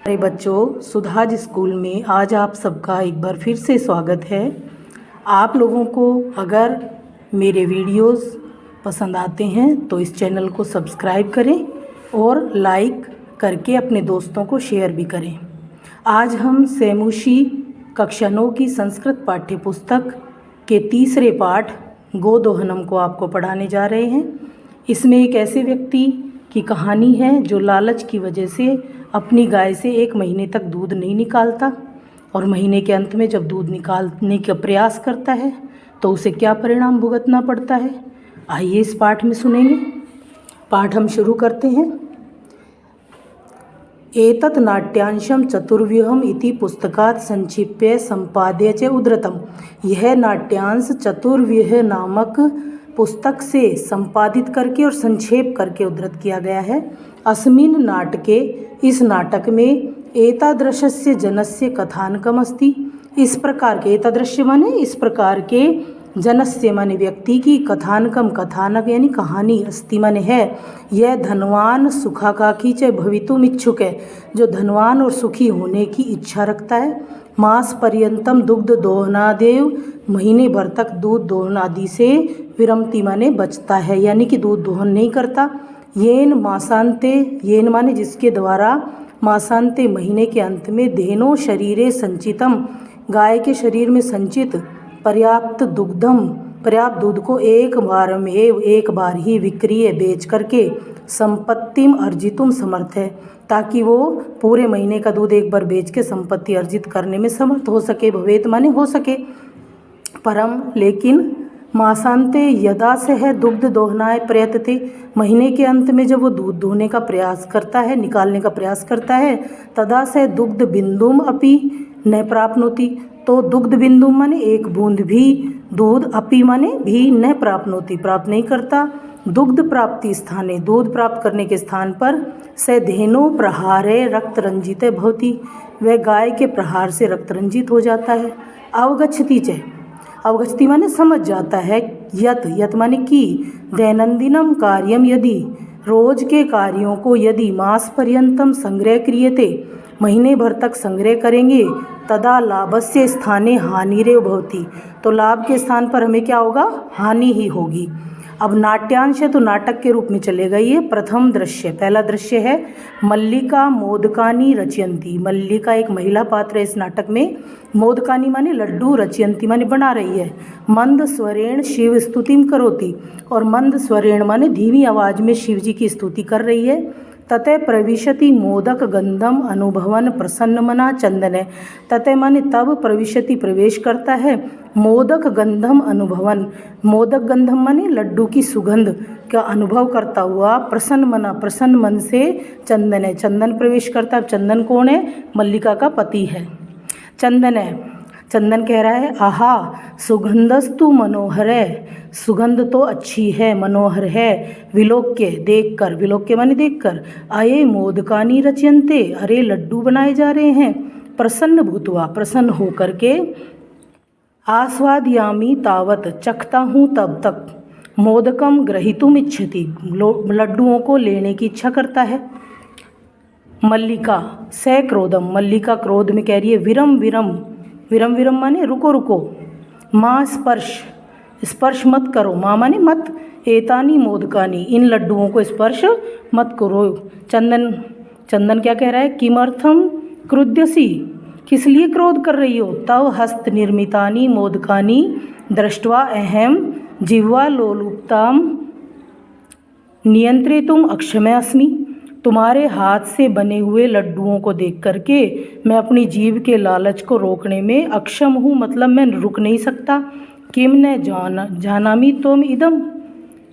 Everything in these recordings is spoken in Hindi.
मेरे बच्चों, सुधाज स्कूल में आज आप सबका एक बार फिर से स्वागत है। आप लोगों को अगर मेरे वीडियोस पसंद आते हैं तो इस चैनल को सब्सक्राइब करें और लाइक करके अपने दोस्तों को शेयर भी करें। आज हम सेमुशी कक्षा 9 की संस्कृत पाठ्य पुस्तक के तीसरे पाठ गोदोहनम को आपको पढ़ाने जा रहे हैं। इसमें एक ऐसे व्यक्ति की कहानी है जो लालच की वजह से अपनी गाय से 1 महीने तक दूध नहीं निकालता और महीने के अंत में जब दूध निकालने का प्रयास करता है तो उसे क्या परिणाम भुगतना पड़ता है, आइए इस पाठ में सुनेंगे। पाठ हम शुरू करते हैं। एतत् नाट्यांशं चतुर्व्यूहम् इति पुस्तकात् संक्षिप्य संपाद्य च उद्धृतम्। यह नाट्यांश चतुर्व्यूह नामक पुस्तक से संपादित करके और संक्षेप करके उद्धृत किया गया है। अस्मिन् नाटके, इस नाटक में एतादृशस्य जनस्य कथानकम् अस्ति। इस प्रकार के, एतादृश्य माने इस प्रकार के, जनस्य माने व्यक्ति की, कथानकम कथानक यानी कहानी, अस्ति माने है। यह धनवान सुखाकांक्षी च भवितुम इच्छुक है, जो धनवान और सुखी होने की इच्छा रखता है। मास पर्यंतम दुग्ध दोहनादेव, महीने भर तक दूध दोहन आदि से विरमति माने बचता है, यानी कि दूध दोहन नहीं करता। येन मासांते, येन माने जिसके द्वारा, मासांते महीने के अंत में, धेनो शरीरे संचितम, गाय के शरीर में संचित पर्याप्त दुग्धम, पर्याप्त दूध को एक बार ही विक्रीय बेच करके संपत्तिम अर्जितुम समर्थ है, ताकि वो पूरे महीने का दूध एक बार बेच के संपत्ति अर्जित करने में समर्थ हो सके। भवेत माने हो सके। परम लेकिन, मासांते यदा से है दुग्ध दोहनाय प्रयतते, महीने के अंत में जब वो दूध दोहने का प्रयास करता है, निकालने का प्रयास करता है, तदा से दुग्ध बिंदुम अपि न प्राप्नोति, तो दुग्ध बिंदु माने एक बूंद भी दूध, अपि माने भी, न प्राप्नोति प्राप्त नहीं करता। दुग्ध प्राप्ति स्थाने, दूध प्राप्त करने के स्थान पर, से धेनु प्रहारे रक्त रंजित भवति, वह गाय के प्रहार से रक्त रंजित हो जाता है। अवगच्छति च, अवगच्छति माने समझ जाता है। यत माने कि, दैनंदिनम कार्यम यदि, रोज के कार्यों को यदि, मास पर्यंतम संग्रह क्रियते, महीने भर तक संग्रह करेंगे, तदा लाभस्य स्थाने हानिरेव भवति, तो लाभ के स्थान पर हमें क्या होगा, हानि ही होगी। अब नाट्यांश है तो नाटक के रूप में चलेगा ये। प्रथम दृश्य, पहला दृश्य है मल्लिका मोदकानी रचयंती। मल्लिका एक महिला पात्र है इस नाटक में। मोदकानी माने लड्डू, रचयंती माने बना रही है। मंद स्वरेण शिव स्तुतिम करोति, और मंद स्वरेण माने धीमी आवाज में शिव जी की स्तुति कर रही है। ततः प्रविशति मोदक गंधम अनुभवन प्रसन्न मना चंदन, ततः माने तब, प्रविशति प्रवेश करता है, मोदक गंधम अनुभवन, मोदक गंधम माने लड्डू की सुगंध का अनुभव करता हुआ, प्रसन्न मना प्रसन्न मन से, चंदन, चंदन प्रवेश करता है। चंदन कौन है, मल्लिका का पति है। चंदन है, चंदन कह रहा है, आहा सुगंधस्तु मनोहर है, सुगंध तो अच्छी है, मनोहर है। विलोक्य देखकर, विलोक्य माने देखकर। अये मोदकानी रचयन्ते, अरे लड्डू बनाए जा रहे हैं। प्रसन्न भूतवा, प्रसन्न होकर के। आस्वादयामी तावत, चखता हूँ तब तक। मोदकम ग्रहीतुम इच्छति, लड्डुओं को लेने की इच्छा करता है। मल्लिका स क्रोधम, मल्लिका क्रोध में कह रही है, विरम विरम, विरम विरम माने रुको रुको। माँ स्पर्श, स्पर्श मत करो, माँ माने मत। एतानी मोदकानी, इन लड्डुओं को स्पर्श मत करो। चंदन, चंदन क्या कह रहा है, किमर्थम क्रुध्यसी, किस लिए क्रोध कर रही हो। तव हस्त निर्मितानी मोदकानी दृष्ट्वा अहम जिह्वा लोलुप्ताम नियंत्रितुम अक्षम अस्मि, तुम्हारे हाथ से बने हुए लड्डुओं को देख करके मैं अपनी जीभ के लालच को रोकने में अक्षम हूँ, मतलब मैं रुक नहीं सकता। किम न जानामी तुम इदम,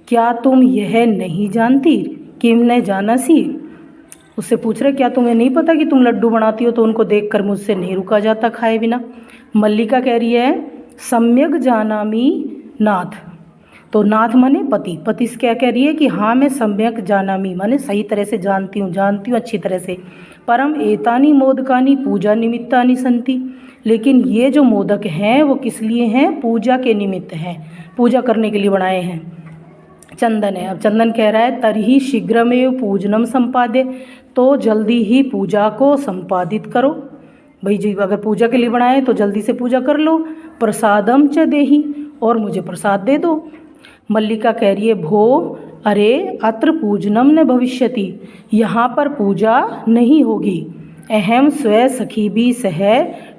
क्या तुम यह नहीं जानती। किम न जानासी, उससे पूछ रहे क्या तुम्हें नहीं पता कि तुम लड्डू बनाती हो, तो उनको देखकर मुझसे नहीं रुका जाता खाए बिना। मल्लिका कह रही है, सम्यक जानामी नाथ, तो नाथ माने पति, पति से क्या कह रही है कि हाँ मैं सम्यक जानामी माने सही तरह से जानती हूँ, जानती हूँ अच्छी तरह से। परम एतानी मोदकानी पूजा निमित्तानि संति, लेकिन ये जो मोदक हैं वो किस लिए हैं, पूजा के निमित्त हैं, पूजा करने के लिए बनाए हैं। चंदन है, अब चंदन कह रहा है, तरही शीघ्रमेव पूजनम संपाद्य, तो जल्दी ही पूजा को संपादित करो। भाई जी अगर पूजा के लिए बनाए तो जल्दी से पूजा कर लो। प्रसादम च देही, और मुझे प्रसाद दे दो। मल्लिका कह रही है भो अरे अत्र पूजनम न भविष्यति, यहाँ पर पूजा नहीं होगी। अहम स्व सखी भी सह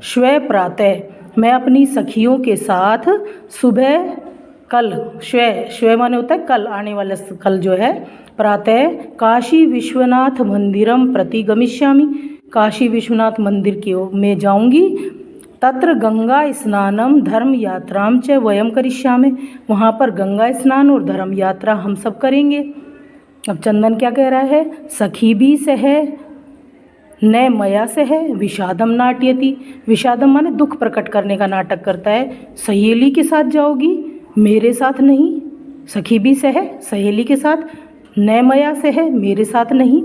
स्व प्रातः, मैं अपनी सखियों के साथ सुबह कल, स्व माने होता है कल, आने वाला कल जो है, प्रातः काशी विश्वनाथ मंदिरम प्रति गमिष्यामि, काशी विश्वनाथ मंदिर की ओर में जाऊंगी। तत्र गंगा स्नानम धर्म यात्राम च वयम करिष्यामि, वहाँ पर गंगा स्नान और धर्म यात्रा हम सब करेंगे। अब चंदन क्या कह रहा है, सखी भी सह न मया से है विषादम नाट्यति, विषादम माने दुख प्रकट करने का नाटक करता है। सहेली के साथ जाओगी, मेरे साथ नहीं। सखी भी से है सहेली के साथ, न मया से है मेरे साथ नहीं।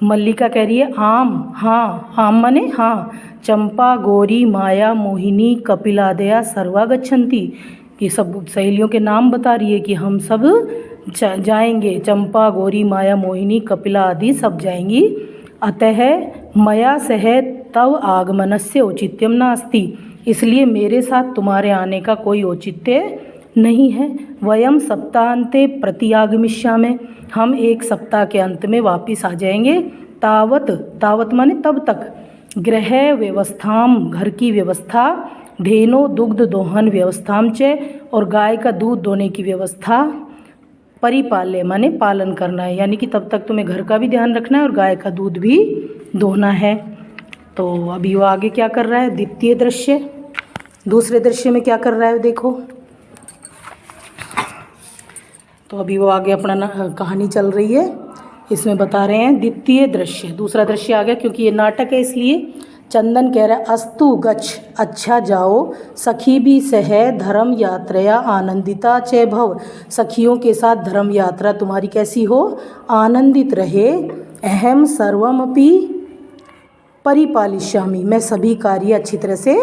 मल्लिका कह रही है आम, हाँ, आम माने हाँ। चंपा गौरी माया मोहिनी कपिलादया सर्वा गच्छन्ति, ये सब सहेलियों के नाम बता रही है कि हम सब जाएंगे। चंपा गौरी माया मोहिनी कपिला आदि सब जाएंगी। अतः मया सह तव आगमनस्य औचित्यम नास्ति, इसलिए मेरे साथ तुम्हारे आने का कोई औचित्य नहीं है। वयम सप्ताहांते प्रत्यागमिष्यामि, हम एक सप्ताह के अंत में वापिस आ जाएंगे। तावत, तावत माने तब तक, गृह व्यवस्थाम, घर की व्यवस्था, धेनो दुग्ध दोहन व्यवस्थाम च, और गाय का दूध दोने की व्यवस्था, परिपाल्य माने पालन करना है, यानी कि तब तक तुम्हें घर का भी ध्यान रखना है और गाय का दूध भी दोहना है। तो अभी वो आगे क्या कर रहा है, द्वितीय दृश्य, दूसरे दृश्य में क्या कर रहा है देखो। तो अभी वो आगे अपना कहानी चल रही है, इसमें बता रहे हैं द्वितीय दृश्य, दूसरा दृश्य आ गया क्योंकि ये नाटक है इसलिए। चंदन कह रहा है अस्तु गच्छ, अच्छा जाओ। सखी भी सह धर्म यात्रया आनंदिता च भव, सखियों के साथ धर्म यात्रा तुम्हारी कैसी हो, आनंदित रहे। अहम सर्वमपि परिपालिष्यामि, मैं सभी कार्य अच्छी तरह से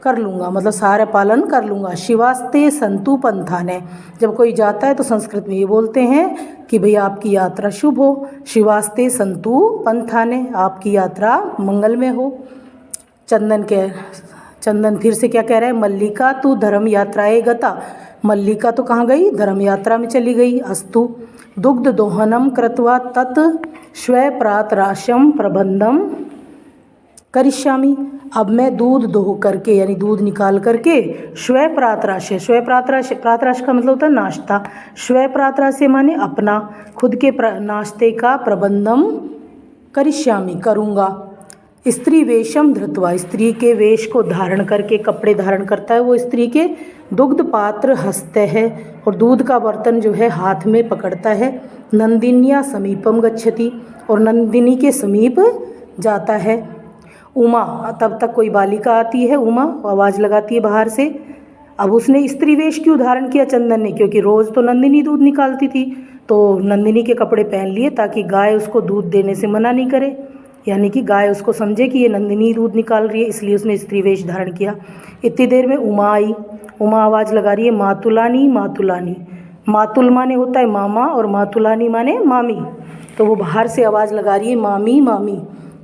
कर लूँगा, मतलब सारा पालन कर लूँगा। शिवास्ते संतु पंथाने, जब कोई जाता है तो संस्कृत में ये बोलते हैं कि भई आपकी यात्रा शुभ हो। शिवास्ते संतु पंथाने, आपकी यात्रा मंगल में हो। चंदन फिर से क्या कह रहा है, मल्लिका तू धर्म यात्राए गता, मल्लिका तो कहाँ गई, धर्म यात्रा में चली गई। अस्तु दुग्ध दोहनम कृत्वा तत् स्वप्रातराशम प्रबंधम करिष्यामि, अब मैं दूध दोह करके यानी दूध निकाल करके स्वप्रातराश, प्रातराश का मतलब होता है नाश्ता, स्वप्रातराश माने अपना खुद के नाश्ते का प्रबंधम करिष्यामि, करूँगा। स्त्री वेशम धृत्वा, स्त्री के वेश को धारण करके, कपड़े धारण करता है वो स्त्री के। दुग्ध पात्र हंसते है, और दूध का बर्तन जो है हाथ में पकड़ता है। नंदिनिया समीपम गच्छति, और नंदिनी के समीप जाता है। उमा, तब तक कोई बालिका आती है, उमा आवाज़ लगाती है बाहर से। अब उसने स्त्री वेश क्यों धारण किया चंदन ने, क्योंकि रोज़ तो नंदिनी दूध निकालती थी, तो नंदिनी के कपड़े पहन लिए ताकि गाय उसको दूध देने से मना नहीं करे, यानी कि गाय उसको समझे कि ये नंदिनी दूध निकाल रही है, इसलिए उसने स्त्री वेश धारण किया। इतनी देर में उमा आई, उमा आवाज़ लगा रही है मातुलानी मातुलानी, मातुल माने होता है मामा और मातुलानी माने मामी, तो वो बाहर से आवाज़ लगा रही है मामी मामी।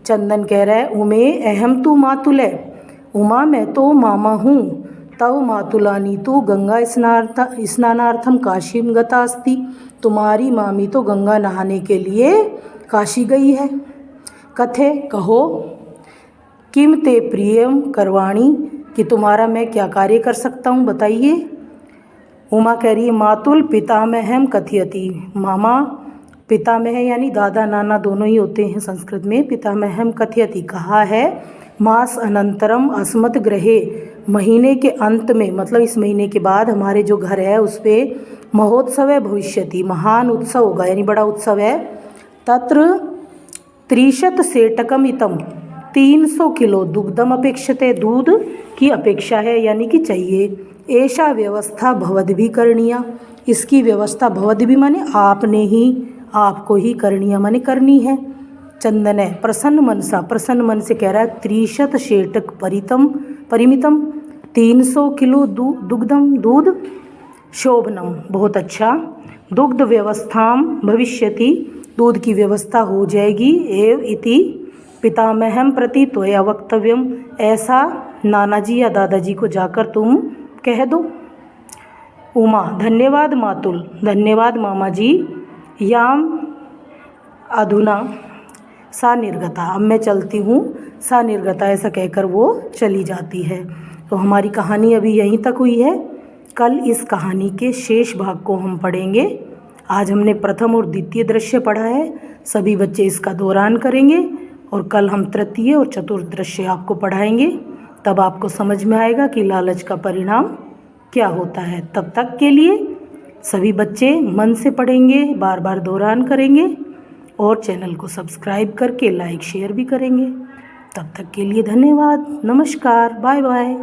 चंदन कह रहा है उमे अहम तू मातुले, उमा मैं तो मामा हूँ। तव मातुलानी तो गंगा स्नानार्थम काशीम गता अस्ति, तुम्हारी मामी तो गंगा नहाने के लिए काशी गई है। कथे कहो, किम ते प्रियम करवाणी, कि तुम्हारा मैं क्या कार्य कर सकता हूँ बताइए। उमा कह रही है मातुल पितामहम कथयति, मामा पितामह यानी दादा नाना दोनों ही होते हैं संस्कृत में। पितामहम कथयति कहा है, मास अनंतरम अस्मत् गृहे, महीने के अंत में, मतलब इस महीने के बाद हमारे जो घर है उस पर महोत्सव भविष्यति, महान उत्सव होगा यानी बड़ा उत्सव है। तत्र 30 सेटकम इतम, 300 किलो दुग्धम अपेक्षते, दूध की अपेक्षा है यानी कि चाहिए। ऐसा व्यवस्था भवद्भि करणीया, इसकी व्यवस्था भवद्भि माने आपने ही, आपको ही करणीया माने करनी है। चंदन है प्रसन्न मन सा, प्रसन्न मन से कह रहा है 30 सेटक परिमितम, 300 किलो दुग्धम दूध, शोभनम बहुत अच्छा, दुग्ध व्यवस्थाम भविष्यति, दूध की व्यवस्था हो जाएगी। एव इति पितामहम प्रति त्वया वक्तव्यम, ऐसा नाना जी या दादाजी को जाकर तुम कह दो। उमा, धन्यवाद मातुल, धन्यवाद मामा जी। याम अधुना सा निर्गता, अब मैं चलती हूँ। सा निर्गता, ऐसा कहकर वो चली जाती है। तो हमारी कहानी अभी यहीं तक हुई है। कल इस कहानी के शेष भाग को हम पढ़ेंगे। आज हमने प्रथम और द्वितीय दृश्य पढ़ा है, सभी बच्चे इसका दोहरान करेंगे और कल हम तृतीय और चतुर्थ दृश्य आपको पढ़ाएंगे। तब आपको समझ में आएगा कि लालच का परिणाम क्या होता है। तब तक के लिए सभी बच्चे मन से पढ़ेंगे, बार बार दोहरान करेंगे और चैनल को सब्सक्राइब करके लाइक शेयर भी करेंगे। तब तक के लिए धन्यवाद, नमस्कार, बाय बाय।